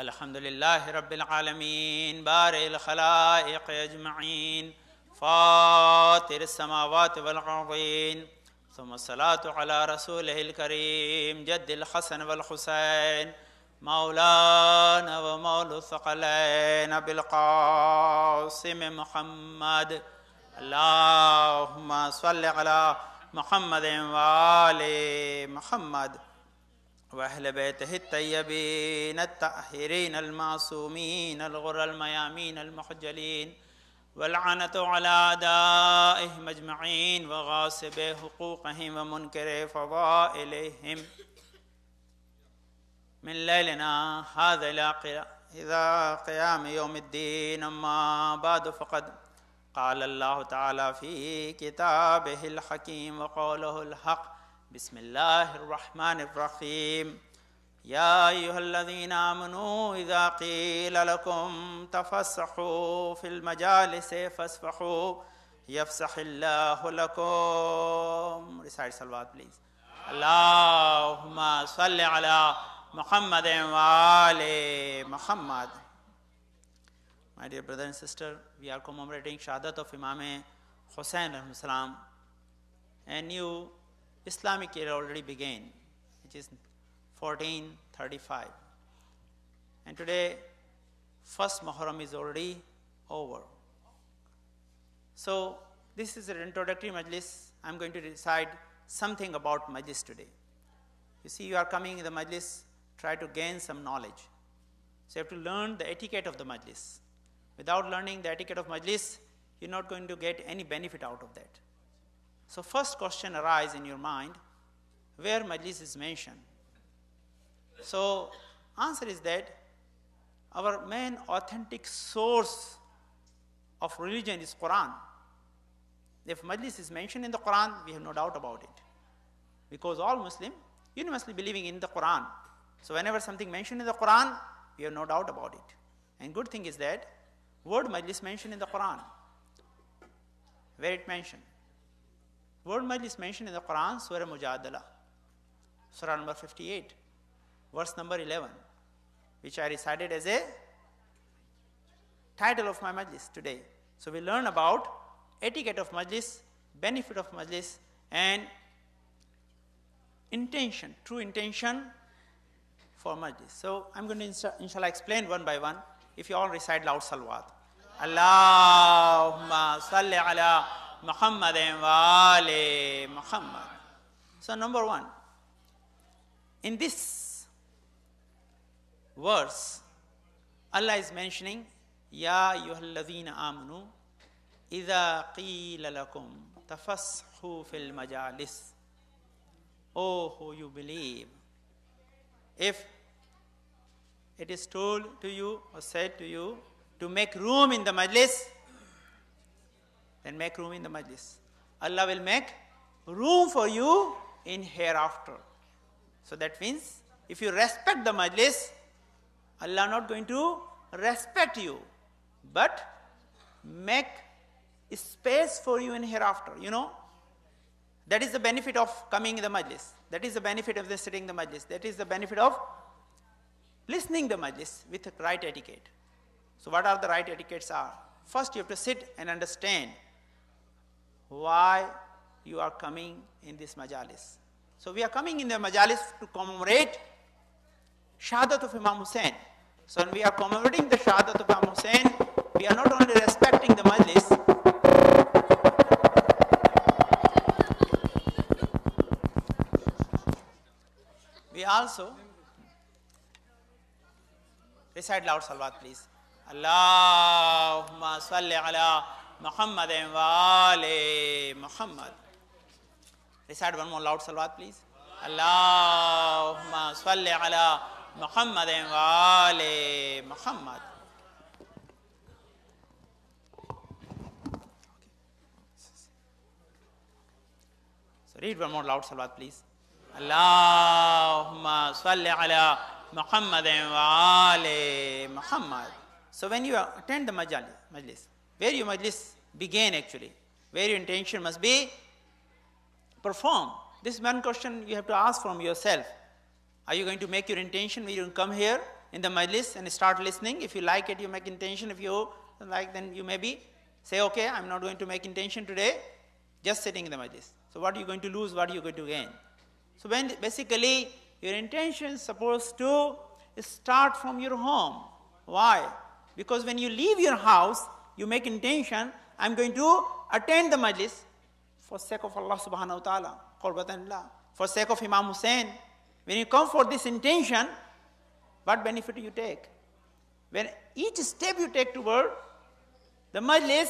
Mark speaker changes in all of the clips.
Speaker 1: Alhamdulillahi Rabbil Alameen, Baril Khalaiq Ajma'een, Fatir Samawati wal Ardeen, Thumma salatu ala Rasulihil Kareem, Jaddil Hasan wal Husayn, Maulana wa Maulu Thaqalain, Abil Qasim Muhammad. Allahumma salli ala Muhammadin wa ali Muhammad. وأهل بيته الطيبين الطاهرين المعصومين الغر الميامين المحجلين واللعنة على أعدائهم أجمعين وغاصبي حقوقهم ومنكري فضائلهم من ليلنا هذا إلى قيام يوم الدين. أما بعد فقد قال الله تعالى في كتابه الحكيم وقوله الحق. بسم الله الرحمن الرحيم. يا أيها الذين آمنوا إذا قيل لكم تفسحوا في المجالس فاسفحوا يفسح الله لكم. Recite salawat please. اللهم صل على محمد وآل محمد. My dear brother and sister, we are commemorating Shahadat of Imam Hussain alayhi salam. A new Islamic year already began, which is 1435. And today, first Muharram is already over. So, this is an introductory Majlis. I am going to recite something about Majlis today. You see, you are coming in the Majlis, try to gain some knowledge. So, you have to learn the etiquette of the Majlis. Without learning the etiquette of Majlis, you are not going to get any benefit out of that. So first question arises in your mind, where Majlis is mentioned. So answer is that our main authentic source of religion is Quran. If Majlis is mentioned in the Quran, we have no doubt about it. Because all Muslims universally believing in the Quran. So whenever something mentioned in the Quran, we have no doubt about it. And good thing is that word Majlis mentioned in the Quran. Where it mentioned? Word Majlis mentioned in the Quran, Surah Mujadala, Surah number 58, verse number 11, which I recited as a title of my Majlis today. So we learn about etiquette of Majlis, benefit of Majlis, and intention, true intention for Majlis. So I'm going to inshallah explain one by one. If you all recite loud salawat. Allahumma salli ala Muhammadin wa ali Muhammad. So number one, in this verse, Allah is mentioning, Ya ayyuhalladhina amanu, idha qila lakum tafashu fil majalis. Oh, who you believe. If it is told to you or said to you to make room in the majlis, then make room in the Majlis. Allah will make room for you in hereafter. So that means, if you respect the Majlis, Allah not going to respect you, but make space for you in hereafter. You know, that is the benefit of coming in the Majlis. That is the benefit of the sitting in the Majlis. That is the benefit of listening the Majlis with the right etiquette. So what are the right etiquettes are? First, you have to sit and understand why you are coming in this majalis. So we are coming in the majalis to commemorate Shahadat of Imam Hussain. So when we are commemorating the Shahadat of Imam Hussain, we are not only respecting the majlis, we also recite loud salawat please. Allahumma salli ala Muhammadin wa ali Muhammad. Recite one more loud salawat please. Allahumma salli ala Muhammadin wa ali Muhammad. So read one more loud salawat please. Allahumma salli ala Muhammadin wa ali Muhammad. So when you attend the majlis, where your majlis began actually, where your intention must be performed. This is one question you have to ask from yourself. Are you going to make your intention when you come here in the majlis and start listening. If you like it, you make intention. If you like, then you maybe say, okay, I'm not going to make intention today, just sitting in the majlis. So what are you going to lose, what are you going to gain? So when basically your intention is supposed to start from your home. Why? Because when you leave your house, you make intention, I'm going to attend the majlis for sake of Allah subhanahu wa ta'ala, qurbatan Allah, for sake of Imam Hussain. When you come for this intention, what benefit do you take? When each step you take toward the majlis,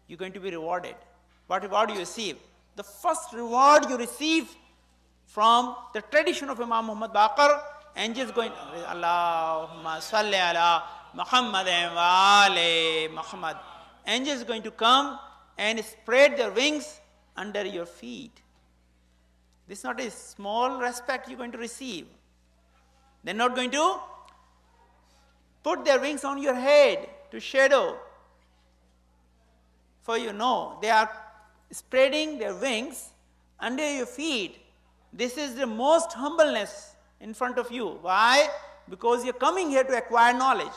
Speaker 1: you're going to be rewarded. What reward you receive? The first reward you receive from the tradition of Imam Muhammad Baqir, angels going, Allahumma salli ala Muhammadin wa ali Muhammad. Angels going to come and spread their wings under your feet. This is not a small respect you're going to receive. They're not going to put their wings on your head to shadow. For you know, they are spreading their wings under your feet. This is the most humbleness in front of you. Why? Because you're coming here to acquire knowledge,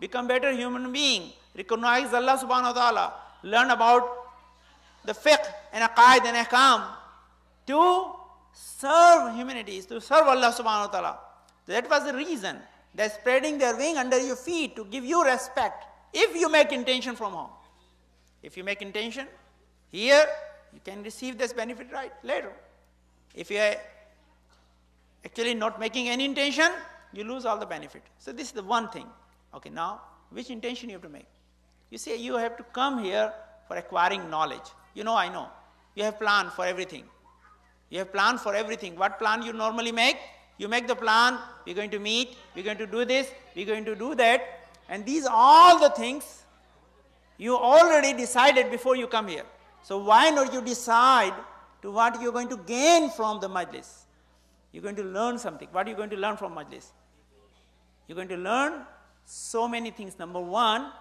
Speaker 1: become better human being, recognize Allah subhanahu wa ta'ala, learn about the fiqh and aqaid and ahkam, to serve humanities, to serve Allah subhanahu wa ta'ala. That was the reason. They're spreading their wing under your feet to give you respect, if you make intention from home. If you make intention here, you can receive this benefit right later. If you are actually not making any intention, you lose all the benefit. So this is the one thing. Okay, now, which intention you have to make? You say you have to come here for acquiring knowledge. You know, I know. You have plan for everything. You have plan for everything. What plan you normally make? You make the plan, we're going to meet, we're going to do this, we're going to do that. And these are all the things you already decided before you come here. So why not you decide to what you're going to gain from the majlis? You're going to learn something. What are you going to learn from majlis? You're going to learn so many things. Number one,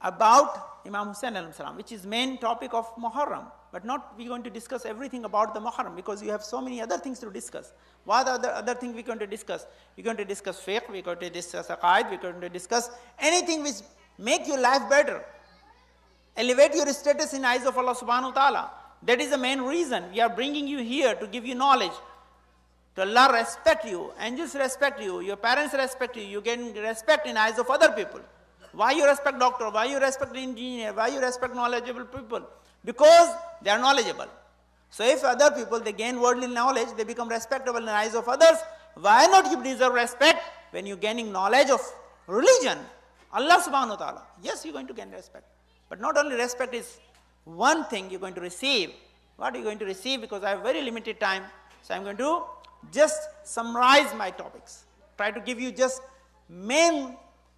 Speaker 1: about Imam Hussain alayhi salam, which is main topic of Muharram. But not we're going to discuss everything about the Muharram, because you have so many other things to discuss. What are the other things we're going to discuss? We're going to discuss fiqh, we're going to discuss aqaid, we're going to discuss anything which make your life better. Elevate your status in the eyes of Allah subhanahu wa ta'ala. That is the main reason we are bringing you here, to give you knowledge. To Allah respect you, angels respect you, your parents respect you, you gain respect in the eyes of other people. Why you respect doctor? Why you respect engineer? Why you respect knowledgeable people? Because they are knowledgeable. So if other people, they gain worldly knowledge, they become respectable in the eyes of others. Why not you deserve respect when you're gaining knowledge of religion? Allah subhanahu wa ta'ala. Yes, you're going to gain respect. But not only respect is one thing you're going to receive. What are you going to receive? Because I have very limited time. So I'm going to just summarize my topics. Try to give you just main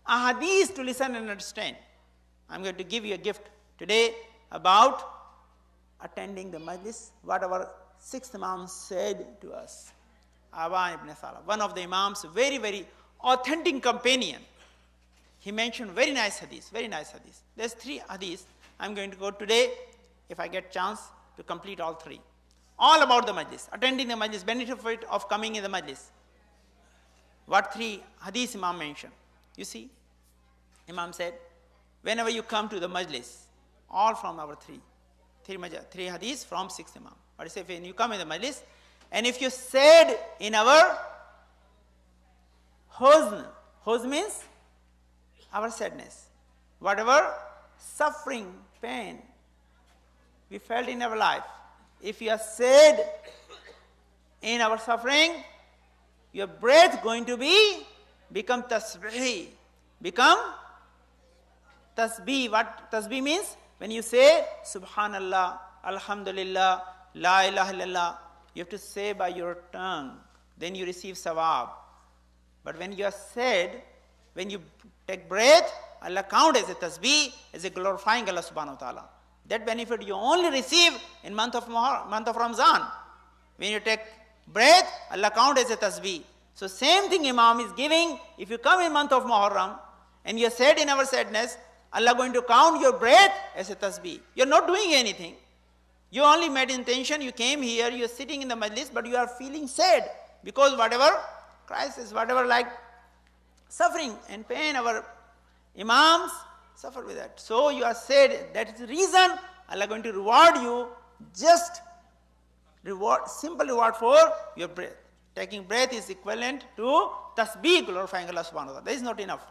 Speaker 1: ahadith to listen and understand. I'm going to give you a gift today about attending the majlis, what our sixth Imam said to us. Aban ibn Salah, one of the Imams, very, very authentic companion. He mentioned very nice hadith, very nice hadith. There's 3 hadiths. I'm going to go today, if I get chance, to complete all 3. All about the majlis, attending the majlis, benefit of coming in the majlis. What 3 hadiths Imam mentioned? You see, Imam said, whenever you come to the majlis, all from our 3 hadiths from 6th Imam. What is it? When you come in the majlis, and if you said in our huzn means our sadness, whatever suffering, pain we felt in our life, if you are sad in our suffering, your breath going to become tasbih. Become tasbih. What tasbih means? When you say Subhanallah, Alhamdulillah, La ilaha illallah, you have to say by your tongue. Then you receive sawab. But when you are sad, when you take breath, Allah count as a tasbih, as a glorifying Allah subhanahu wa ta'ala. That benefit you only receive in month of Ramzan. When you take breath, Allah count as a tasbih. So same thing Imam is giving. If you come in month of Muharram and you are sad in our sadness, Allah going to count your breath as a tasbih. You're not doing anything. You only made intention, you came here, you're sitting in the majlis, but you are feeling sad. Because whatever crisis, whatever like suffering and pain, our imams suffer with that. So you are said that is the reason Allah going to reward you, just reward, simple reward for your breath. Taking breath is equivalent to tasbih, glorifying Allah subhanahu wa ta'ala. That is not enough.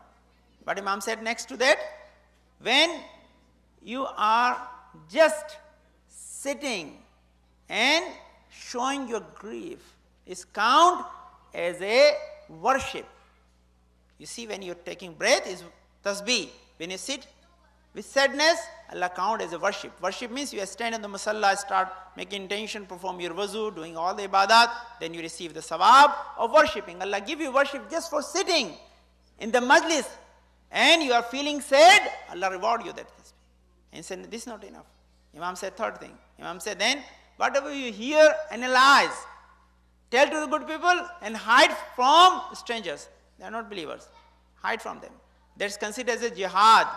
Speaker 1: But Imam said next to that, when you are just sitting and showing your grief, is count as a worship. You see, when you're taking breath is tasbih. When you sit with sadness, Allah count as a worship. Worship means you stand in the musalla, start making intention, perform your wuzu, doing all the ibadat, then you receive the sawab of worshipping. Allah give you worship just for sitting in the majlis and you are feeling sad, Allah reward you that. And said, this is not enough. Imam said third thing. Imam said, then whatever you hear, analyze, tell to the good people and hide from strangers. They are not believers. Hide from them. That's considered as a jihad.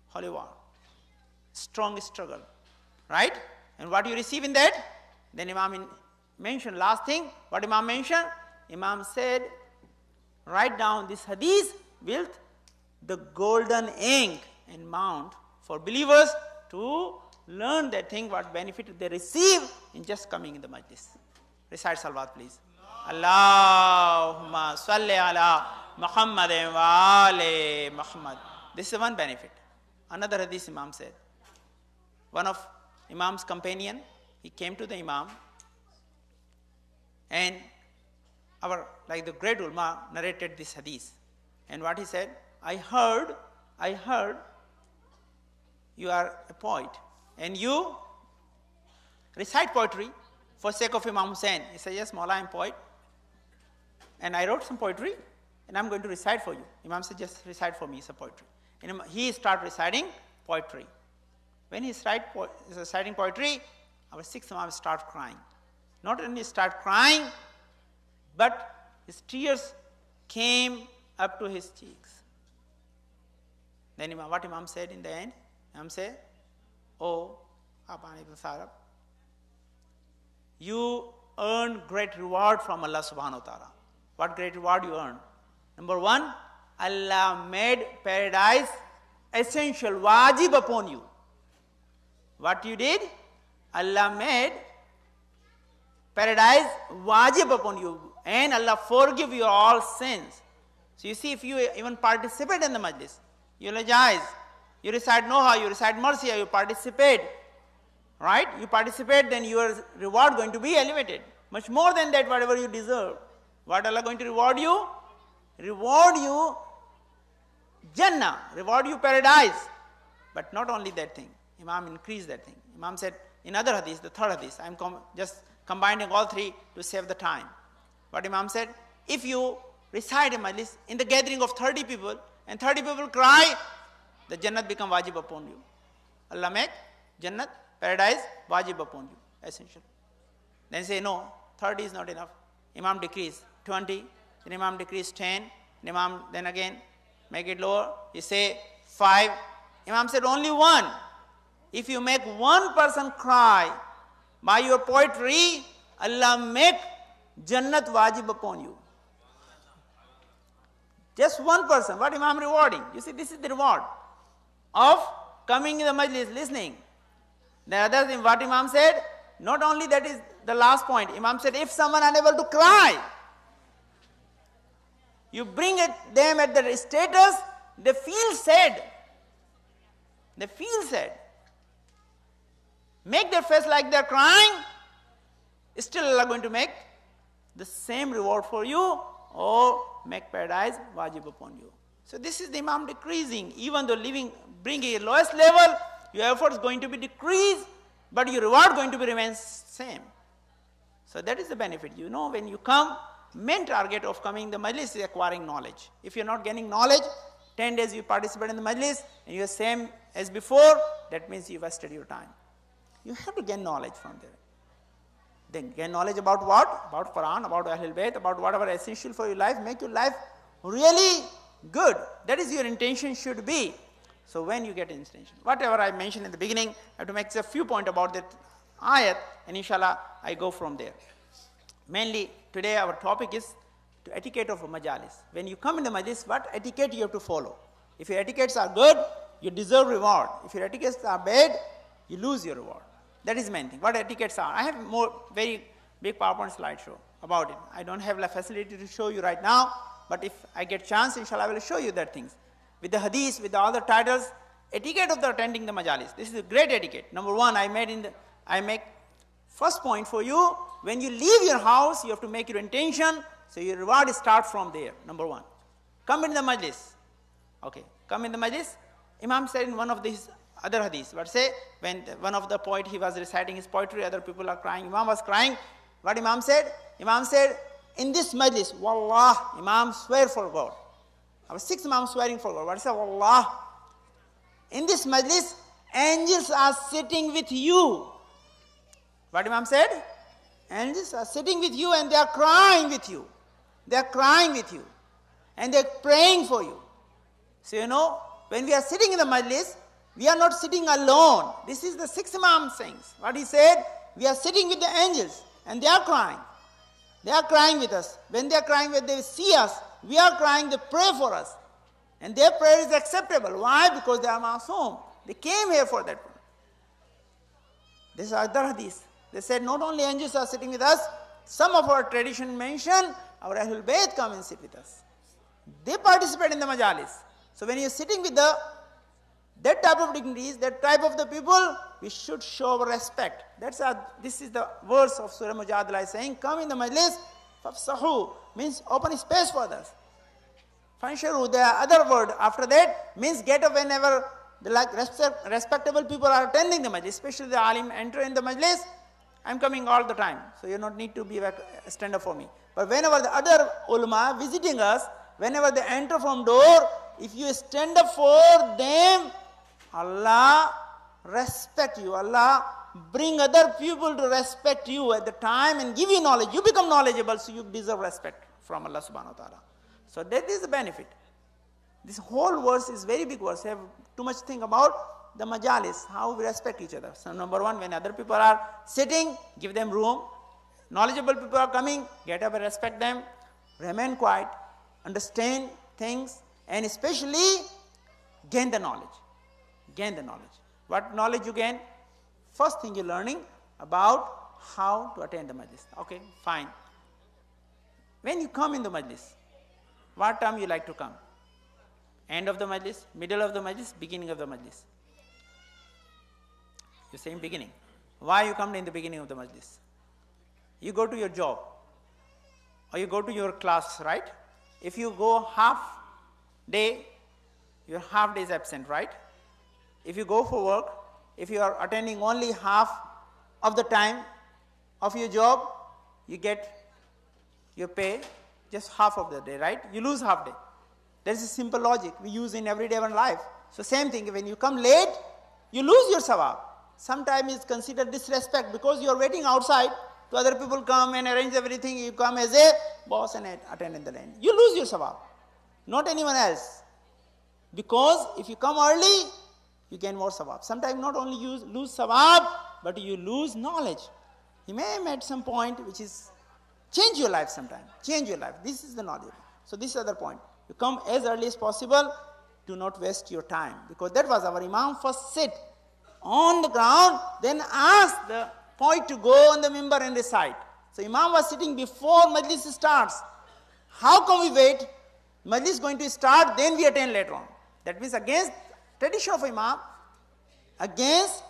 Speaker 1: Holy war. Strong struggle. Right? And what you receive in that? Then Imam mentioned last thing. What Imam mentioned? Imam said, write down this hadith with the golden ink and mount for believers to learn that thing, what benefit they receive in just coming in the majlis. Recite salawat, please. Allahumma salli ala Muhammadin wa ali Muhammad. This is one benefit. Another hadith Imam said. One of Imam's companion, he came to the Imam and the great ulama narrated this hadith. And what he said, I heard you are a poet and you recite poetry for sake of Imam Hussain. He said, yes, Maulana, I am poet. And I wrote some poetry and I'm going to recite for you. Imam said, just recite for me some poetry. And he started reciting poetry. When he started reciting poetry, our sixth Imam started crying. Not only start crying, but his tears came up to his cheeks. Then what Imam said in the end? Imam said, oh, Abani ibn Sarab, you earn great reward from Allah subhanahu wa ta'ala. What great reward you earn? Number one, Allah made paradise essential, wajib upon you. What you did? Allah made paradise wajib upon you and Allah forgive your all sins. So you see, if you even participate in the majlis, you eulogize, you recite Noha, you recite Marsiya, you participate, right? You participate, then your reward going to be elevated. Much more than that, whatever you deserve. What Allah going to reward you? Reward you Jannah, reward you paradise. But not only that thing, Imam increased that thing. Imam said, in other hadith, the third hadith, I am just combining all three to save the time. What Imam said, if you recite a majlis in the gathering of 30 people and 30 people cry, the Jannat become wajib upon you. Allah make Jannat, paradise, wajib upon you, essential. Then say, no, 30 is not enough. Imam decrease 20, then Imam decrease 10, Imam then again make it lower. You say 5. Imam said only 1. If you make one person cry by your poetry, Allah make Jannat wajib upon you. Just one person. What Imam rewarding? You see, this is the reward of coming in the majlis, listening. The other thing, what Imam said, not only that is the last point. Imam said, if someone unable to cry, you bring them at the status, they feel sad. They feel sad. Make their face like they're crying, still Allah going to make the same reward for you or make paradise wajib upon you. So this is the Imam decreasing. Even though bringing a lowest level, your effort is going to be decreased, but your reward going to be remain same. So that is the benefit. You know, when you come, main target of coming the majlis is acquiring knowledge. If you're not getting knowledge, 10 days you participate in the majlis and you're same as before, that means you wasted your time. You have to gain knowledge from there. Then gain knowledge about what? About Quran, about Ahlul Bayt, about whatever essential for your life. Make your life really good. That is your intention should be. So when you get intention, whatever I mentioned in the beginning, I have to make a few points about that ayat, and inshallah I go from there. Mainly today our topic is to etiquette of a majalis. When you come in the majlis, what etiquette you have to follow? If your etiquettes are good, you deserve reward. If your etiquettes are bad, you lose your reward. That is the main thing. What etiquettes are? I have more very big PowerPoint slideshow about it. I don't have the facility to show you right now, but if I get chance, inshallah, I will show you that things. With the hadith, with the other titles, etiquette of the attending the majalis. This is a great etiquette. Number one, I make first point for you. When you leave your house, you have to make your intention, so your reward starts from there. Number one. Come in the majlis. Okay, come in the majlis. Imam said in one of these other hadiths, but say when one of the poet, he was reciting his poetry, other people are crying, Imam was crying. What Imam said? Imam said, in this majlis, wallah, Imam swear for God. Our sixth Imam swearing for God. What is that? Wallah. In this majlis, angels are sitting with you. What Imam said? Angels are sitting with you and they are crying with you. They are crying with you. And they are praying for you. So you know, when we are sitting in the majlis, we are not sitting alone. This is the sixth Imam saying. What he said, we are sitting with the angels and they are crying. They are crying with us. When they are crying, when they see us, we are crying, they pray for us. And their prayer is acceptable. Why? Because they are masoom. They came here for that. This is other hadith. They said not only angels are sitting with us, some of our tradition mention our Ahlul Bayt come and sit with us. They participate in the majalis. So when you are sitting with that type of dignitaries, that type of the people, we should show our respect. This is the verse of Surah Mujadala saying, come in the majlis, fafsahu, means open space for others. Fansharu, the other word after that means get up whenever the respectable people are attending the majlis, especially the alim enter in the majlis. I am coming all the time, so you don't need to be a stand up for me. But whenever the other ulama visiting us, whenever they enter from door, if you stand up for them, Allah respect you. Allah bring other people to respect you at the time and give you knowledge. You become knowledgeable, so you deserve respect from Allah subhanahu wa ta'ala. So that is the benefit. This whole verse is very big verse. I have too much think about the majalis, how we respect each other. So number one, when other people are sitting, give them room. Knowledgeable people are coming, get up and respect them. Remain quiet, understand things, and especially gain the knowledge. Gain the knowledge. What knowledge you gain? First thing you're learning about how to attend the majlis. Okay, fine. When you come in the majlis, what time you like to come? End of the majlis, middle of the majlis, beginning of the majlis? You're saying beginning. Why you come in the beginning of the majlis? You go to your job or you go to your class, right? If you go half day, your half day is absent, right? If you go for work, if you are attending only half of the time of your job, you get your pay just half of the day, right? You lose half day. That is a simple logic we use in everyday life. So same thing, when you come late, you lose your sawab. Sometimes it's considered disrespect because you are waiting outside to other people come and arrange everything. You come as a boss and attend in the line. You lose your sawab, not anyone else. Because if you come early, you gain more sawab. Sometimes not only you lose sawab, but you lose knowledge. You may have at some point which is change your life sometime. Change your life. This is the knowledge. So this is the other point. You come as early as possible. Do not waste your time. Because that was our Imam first sit on the ground, then ask the poet to go on the mimbar and recite. So Imam was sitting before Majlis starts. How come we wait? Majlis is going to start, then we attend later on. That means against tradition of Imam, against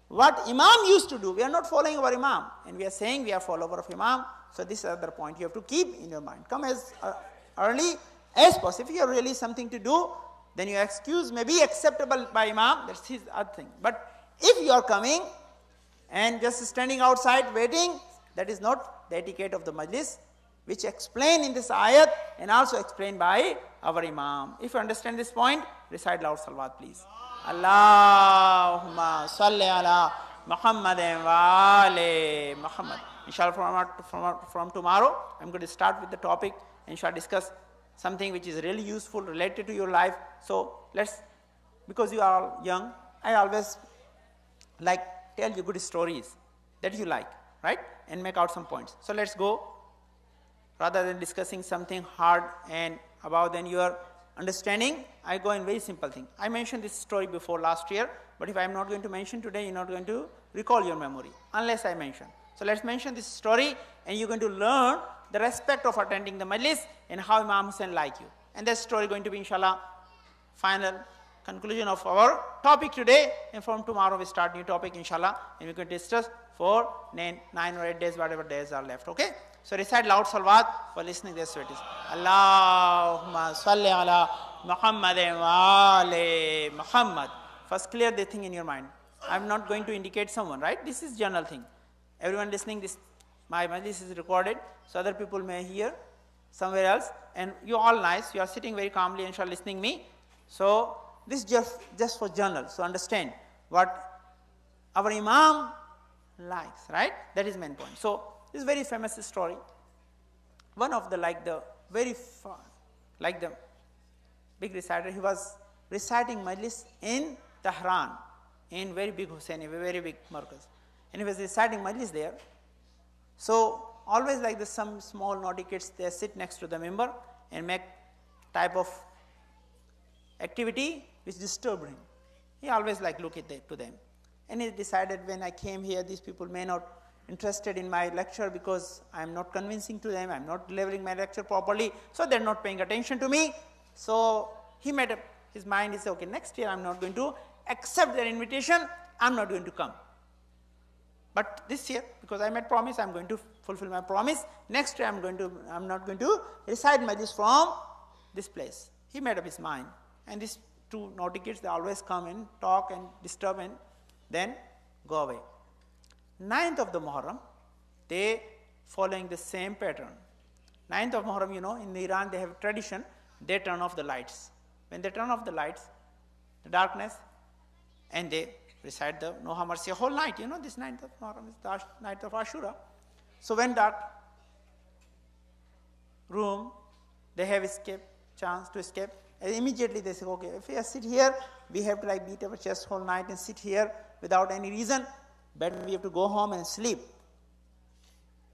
Speaker 1: what Imam used to do. We are not following our Imam, and we are saying we are follower of Imam. So this is the other point you have to keep in your mind. Come as early as possible. If you have really something to do, then your excuse may be acceptable by Imam. That's his other thing. But if you are coming and just standing outside waiting, that is not the etiquette of the majlis, which explained in this ayat and also explained by our Imam. If you understand this point, recite loud salawat, please. Allahumma salli ala Muhammadin wa ali Muhammad. Inshallah, from tomorrow, I'm going to start with the topic and shall discuss something which is really useful, related to your life. So because you are all young, I always tell you good stories that you like, right? And make out some points. So let's go rather than discussing something hard and about then your understanding, I go in very simple thing. I mentioned this story before last year, but if I am not going to mention today, you're not going to recall your memory unless I mention. So let's mention this story, and you're going to learn the respect of attending the majlis and how Imam Hussain like you. And that story going to be, inshallah, final conclusion of our topic today. And from tomorrow we start new topic, inshallah, and we can discuss for 9 or 8 days, whatever days are left. Okay? So recite loud salawat for listening their sweeties. Allahumma salli ala Muhammadin wa ali Muhammad. First clear the thing in your mind. I'm not going to indicate someone, right? This is general thing. Everyone listening, this my majlis is recorded, so other people may hear somewhere else. And you all nice, you are sitting very calmly, inshallah, listening me. So this just for journal. So understand what our Imam likes, right? That is main point. So this is very famous story. One of the the big reciter, he was reciting majlis in Tehran, in very big Hussaini, very big markaz, and he was reciting majlis there. So always like this, some small naughty kids, they sit next to the member and make type of activity which disturbed him. He always like look at to them, and he decided, when I came here, these people may not interested in my lecture because I am not convincing to them, I am not delivering my lecture properly, so they are not paying attention to me. So he made up his mind. He said, okay, next year I am not going to accept their invitation, I am not going to come. But this year, because I made promise, I am going to fulfill my promise. Next year I am not going to recite majlis from this place. He made up his mind. And these two naughty kids, they always come and talk and disturb and then go away. 9th of the Muharram, they following the same pattern. 9th of Muharram, in Iran they have a tradition, they turn off the lights. When they turn off the lights, the darkness, and they recite the Noha Mercy whole night. This 9th of Muharram is the night of Ashura. So when dark room, they have chance to escape. And immediately they say, okay, if we sit here, we have to like beat our chest whole night and sit here without any reason. Better we have to go home and sleep.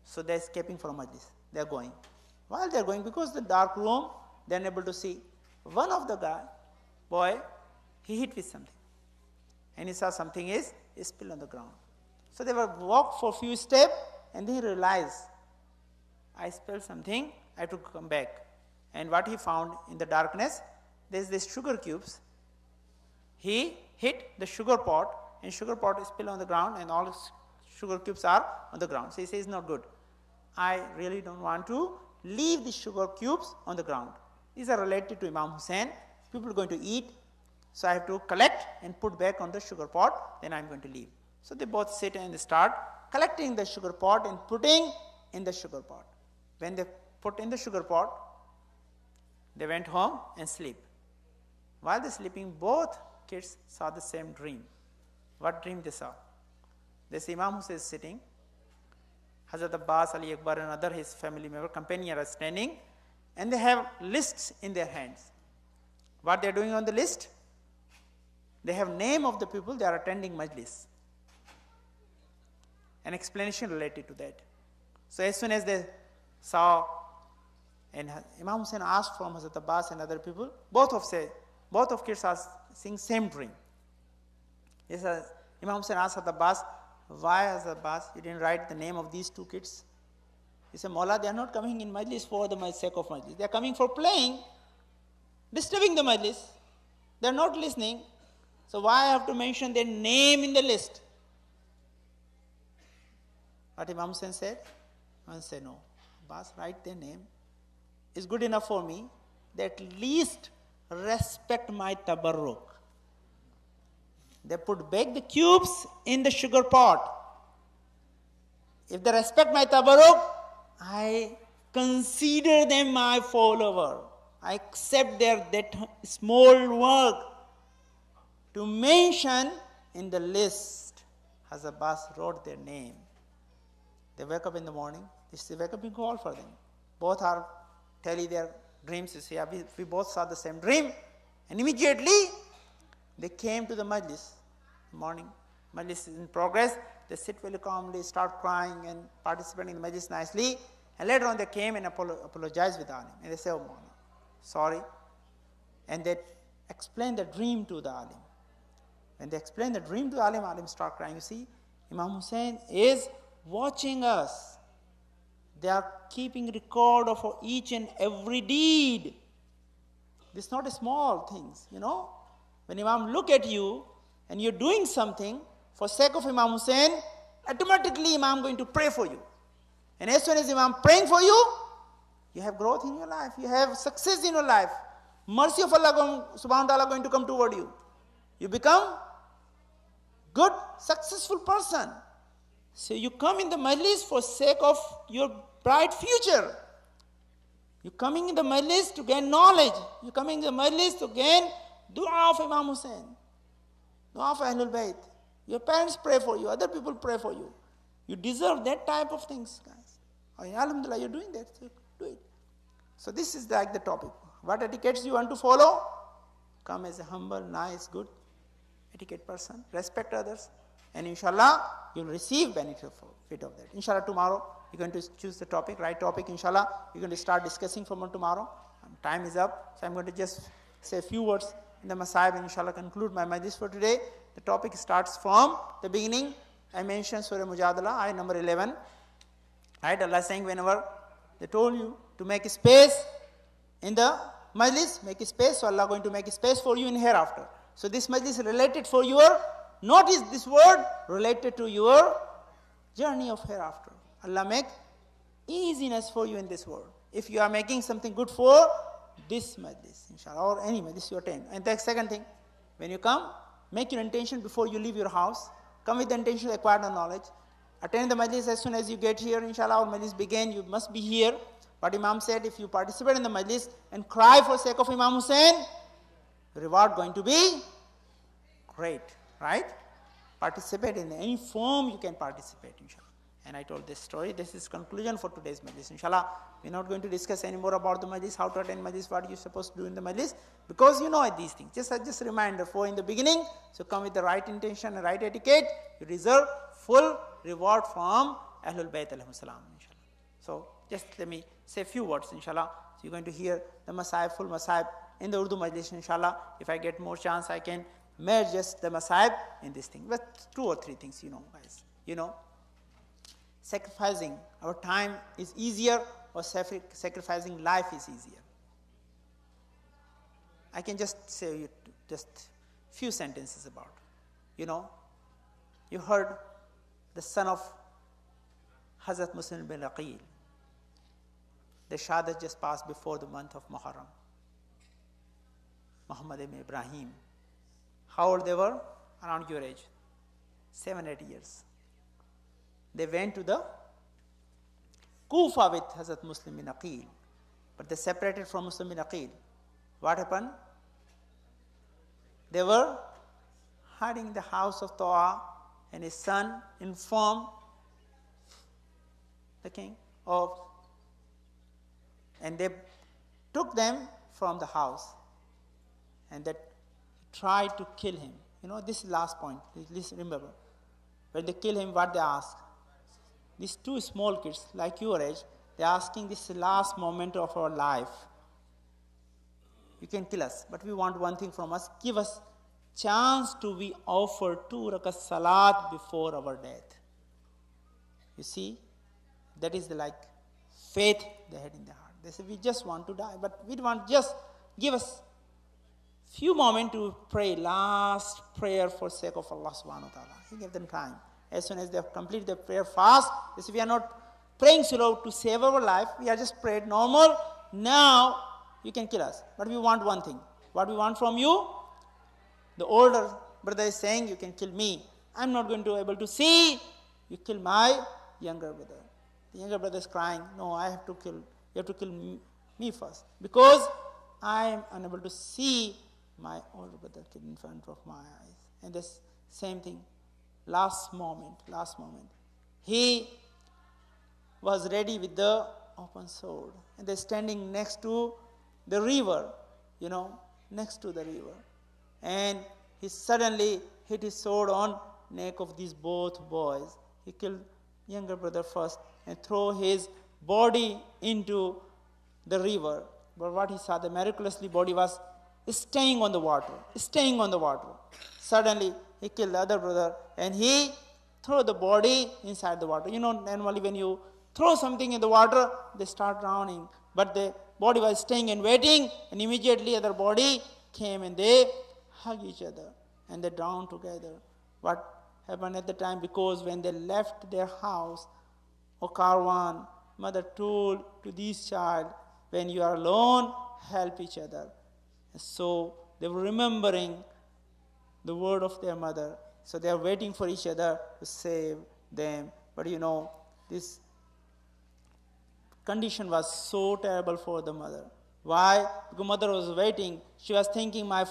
Speaker 1: So they're escaping from Majlis. They're going. While they're going, because the dark room, they're unable to see. One of the boy, he hit with something. And he saw something is spilled on the ground. So they were walked for a few steps, and then he realized, I spilled something, I have to come back. And what he found in the darkness, there's this sugar cubes. He hit the sugar pot, and sugar pot is spilled on the ground, and all sugar cubes are on the ground. So he says, not good. I really don't want to leave the sugar cubes on the ground. These are related to Imam Hussain. People are going to eat, so I have to collect and put back on the sugar pot, then I'm going to leave. So they both sit and they start collecting the sugar pot and putting in the sugar pot. When they put in the sugar pot, they went home and sleep. While they're sleeping, both kids saw the same dream. What dream they saw? They see Imam Hussain is sitting, Hazrat Abbas, Ali Akbar and other his family member, companion are standing, and they have lists in their hands. What they are doing on the list? They have name of the people they are attending Majlis. An explanation related to that. So as soon as they saw, and Imam Hussain asked from Hazrat Abbas and other people, both of kids are seeing same dream. Imam Hussain asked Hazrat Abbas, why Hazrat Abbas, you didn't write the name of these two kids? He said, Maula, they are not coming in Majlis for the sake of Majlis. They are coming for playing, disturbing the Majlis. They are not listening. So why I have to mention their name in the list? What Imam Hussain said? Imam said, no, Abbas, write their name. It's good enough for me. They at least respect my tabarruk. They put back the cubes in the sugar pot. If they respect my tabarruk, I consider them my follower. I accept that small work to mention in the list. Hazrat Abbas wrote their name. They wake up in the morning. They wake up and call for them. Both are telling their dreams. You see, we both saw the same dream. And immediately, they came to the Majlis. Morning, Majlis is in progress. They sit very calmly, start crying and participating in the Majlis nicely. And later on they came and apologized with the alim. And they said, oh, Maulana, sorry. And they explained the dream to the alim. When they explained the dream to the alim started crying. You see, Imam Hussein is watching us. They are keeping record of each and every deed. This is not a small things, you know. When Imam look at you and you're doing something for sake of Imam Hussein, automatically Imam going to pray for you. And as soon as Imam praying for you, you have growth in your life. You have success in your life. Mercy of Allah subhanahu wa ta'ala going to come toward you. You become good, successful person. So you come in the Majlis for sake of your bright future. You're coming in the Majlis to gain knowledge. You're coming in the Majlis to gain dua of Imam Hussein. Dua of Ahlul Bayt. Your parents pray for you. Other people pray for you. You deserve that type of things, guys. Alhamdulillah, you're doing that. So do it. So this is like the topic. What etiquettes you want to follow? Come as a humble, nice, good etiquette person. Respect others. And inshallah, you'll receive benefit of that. Inshallah, tomorrow, you're going to choose the topic, right topic. Inshallah, you're going to start discussing from tomorrow. Time is up. So I'm going to just say a few words in the Masayib and inshallah conclude my Majlis for today. The topic starts from the beginning. I mentioned Surah Mujadala, ayah number 11. Right, Allah saying whenever they told you to make a space in the Majlis, make a space. So Allah going to make a space for you in hereafter. So this Majlis is related for your, notice this word, related to your journey of hereafter. Allah make easiness for you in this world. If you are making something good for this Majlis, inshallah, or any Majlis you attend. And the second thing, when you come, make your intention before you leave your house. Come with the intention to acquire the knowledge. Attend the Majlis as soon as you get here, inshallah, our Majlis begin, you must be here. But Imam said, if you participate in the Majlis and cry for sake of Imam Hussein, the reward going to be great, right? Participate in any form you can participate, inshallah. And I told this story. This is conclusion for today's Majlis. Inshallah, we're not going to discuss any more about the Majlis, how to attend Majlis, what you're supposed to do in the Majlis, because you know these things. Just a reminder for in the beginning, so come with the right intention and right etiquette, you deserve full reward from Ahlul Bayt alayhim salam, inshallah. So just let me say a few words, inshallah. So you're going to hear the Masayib, full Masayib in the Urdu Majlis, inshallah. If I get more chance, I can merge just the Masayib in this thing. But 2 or 3 things, you know, guys. You know, sacrificing our time is easier or sacrificing life is easier. I can just say you just few sentences about. You know, you heard the son of Hazrat Muslim bin Aqil. The Shahadat just passed before the month of Muharram. Muhammad ibn Ibrahim. How old they were? Around your age. 7-8 years. They went to the Kufa with Hazrat Muslim bin Aqil. But they separated from Muslim bin Aqil. What happened? They were hiding in the house of Ta'a, and his son informed the king of, and they took them from the house and they tried to kill him. You know, this is the last point. Please remember. When they kill him, what they ask? These 2 small kids, like your age, they're asking, this last moment of our life. You can kill us, but we want one thing from us. Give us chance to be offered 2 rakat salat before our death. You see, that is the like faith they had in their heart. They said, we just want to die, but we want just give us few moments to pray, last prayer for sake of Allah subhanahu wa ta'ala. He gave them time. As soon as they have completed the prayer fast, they said, we are not praying slow to save our life. We are just prayed normal. Now, you can kill us. But we want one thing. What we want from you? The older brother is saying, you can kill me. I'm not going to be able to see. You kill my younger brother. The younger brother is crying, no, I have to kill. You have to kill me first. Because I am unable to see my older brother killed in front of my eyes. And this same thing. Last moment. He was ready with the open sword. And they're standing next to the river, you know, next to the river. And he suddenly hit his sword on neck of these both boys. He killed younger brother first and throw his body into the river. But what he saw, the miraculously body was staying on the water, staying on the water. Suddenly, he killed the other brother and he threw the body inside the water. You know, normally when you throw something in the water, they start drowning. But the body was staying and waiting, and immediately other body came and they hug each other and they drowned together. What happened at the time? Because when they left their house or caravan, mother told to this child, when you are alone, help each other. So they were remembering the word of their mother. So they are waiting for each other to save them. But you know, this condition was so terrible for the mother. Why? Because mother was waiting. She was thinking, my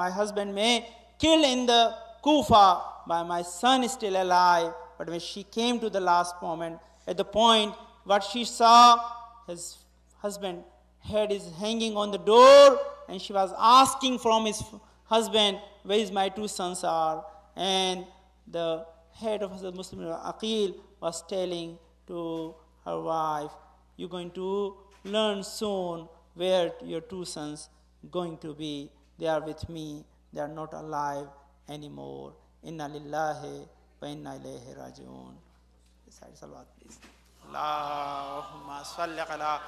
Speaker 1: husband may kill in the Kufa, but my son is still alive. But when she came to the last moment, at the point, what she saw, his husband head is hanging on the door, and she was asking from his husband, where is my two sons are? And the head of the Muslim, Aqil, was telling to her wife, you're going to learn soon where your two sons going to be. They are with me. They are not alive anymore. Inna lillahi wa inna ilayhi raji'un. Recite salawat, please. Allahumma salli ala